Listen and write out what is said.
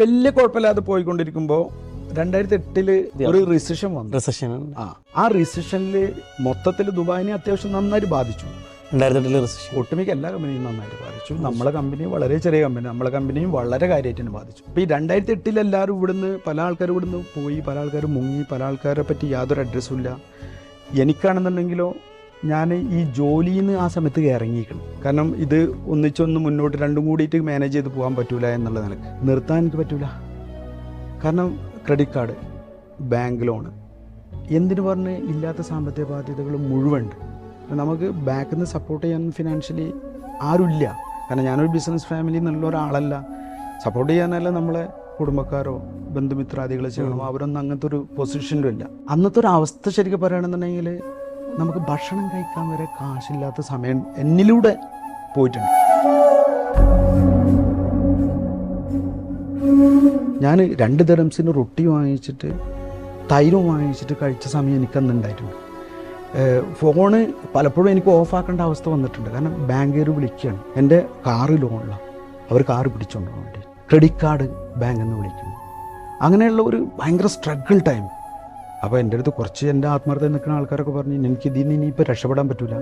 വലിയ കുഴപ്പമില്ലാതെ പോയിക്കൊണ്ടിരിക്കുമ്പോൾ 2008 ഒരു റിസഷൻ വന്നു. ആ റിസഷനിൽ മൊത്തത്തിൽ ദുബായിനെ അത്യാവശ്യം നന്നായിട്ട് ബാധിച്ചു. 2008 റിസഷൻ ഒട്ടുമിക്ക എല്ലാ കമ്പനിയും നന്നായിട്ട് ബാധിച്ചു. നമ്മളെ കമ്പനി വളരെ ചെറിയ കമ്പനി, നമ്മളെ കമ്പനിയും വളരെ കാര്യമായിട്ട് തന്നെ ബാധിച്ചു. അപ്പോൾ ഈ 2008 എല്ലാവരും ഇവിടുന്ന് പല ആൾക്കാരും ഇവിടുന്ന് പോയി, പല ആൾക്കാരും മുങ്ങി, പല ആൾക്കാരെ പറ്റി യാതൊരു അഡ്രസ്സും ഇല്ല. എനിക്കാണെന്നുണ്ടെങ്കിലോ ഞാൻ ഈ ജോലിയിൽ നിന്ന് ആ സമയത്ത് ഇറങ്ങിയിരിക്കണം. കാരണം ഇത് ഒന്നിച്ചൊന്ന് മുന്നോട്ട് രണ്ടും കൂടിയിട്ട് മാനേജ് ചെയ്ത് പോകാൻ പറ്റൂല എന്നുള്ള നിലക്ക് നിർത്താൻ എനിക്ക് പറ്റൂല. കാരണം ക്രെഡിറ്റ് കാർഡ്, ബാങ്ക് ലോണ്, എന്തിനു പറഞ്ഞ് ഇല്ലാത്ത സാമ്പത്തിക ബാധ്യതകൾ മുഴുവൻ ഉണ്ട്. നമുക്ക് ബാക്കിൽ നിന്ന് സപ്പോർട്ട് ചെയ്യാൻ ഫിനാൻഷ്യലി ആരുമില്ല. കാരണം ഞാനൊരു ബിസിനസ് ഫാമിലി എന്നുള്ള ഒരാളല്ല. സപ്പോർട്ട് ചെയ്യാനല്ല നമ്മളെ കുടുംബക്കാരോ ബന്ധുമിത്രാദികളോ ചെയ്യണമോ, അവരൊന്നും അങ്ങനത്തെ ഒരു പൊസിഷനിലും ഇല്ല. അന്നത്തെ ഒരു അവസ്ഥ ശരിക്കും പറയുകയാണെന്നുണ്ടെങ്കിൽ നമുക്ക് ഭക്ഷണം കഴിക്കാൻ വരെ കാശില്ലാത്ത സമയം എന്നിലൂടെ പോയിട്ടുണ്ട്. ഞാൻ 2 ദിർഹംസിന് റൊട്ടി വാങ്ങിച്ചിട്ട് തൈരും വാങ്ങിച്ചിട്ട് കഴിച്ച സമയം എനിക്കന്ന് ഉണ്ടായിട്ടുണ്ട്. ഫോണ് പലപ്പോഴും എനിക്ക് ഓഫാക്കേണ്ട അവസ്ഥ വന്നിട്ടുണ്ട്. കാരണം ബാങ്കുകാർ വിളിക്കുകയാണ്, എൻ്റെ കാറ് ലോണിലാണ്, അവർ കാറ് പിടിച്ചുകൊണ്ട് പോകാൻ വേണ്ടി, ക്രെഡിറ്റ് കാർഡ് ബാങ്കിൽ നിന്ന് വിളിക്കുന്നു. അങ്ങനെയുള്ള ഒരു ഭയങ്കര സ്ട്രഗിൾ ടൈം. അപ്പോൾ എൻ്റെ അടുത്ത് കുറച്ച് എൻ്റെ ആത്മാർത്ഥത നിൽക്കുന്ന ആൾക്കാരൊക്കെ പറഞ്ഞു, എനിക്ക് ഇതിൽ നിന്ന് ഇനിയിപ്പോൾ രക്ഷപ്പെടാൻ പറ്റില്ല,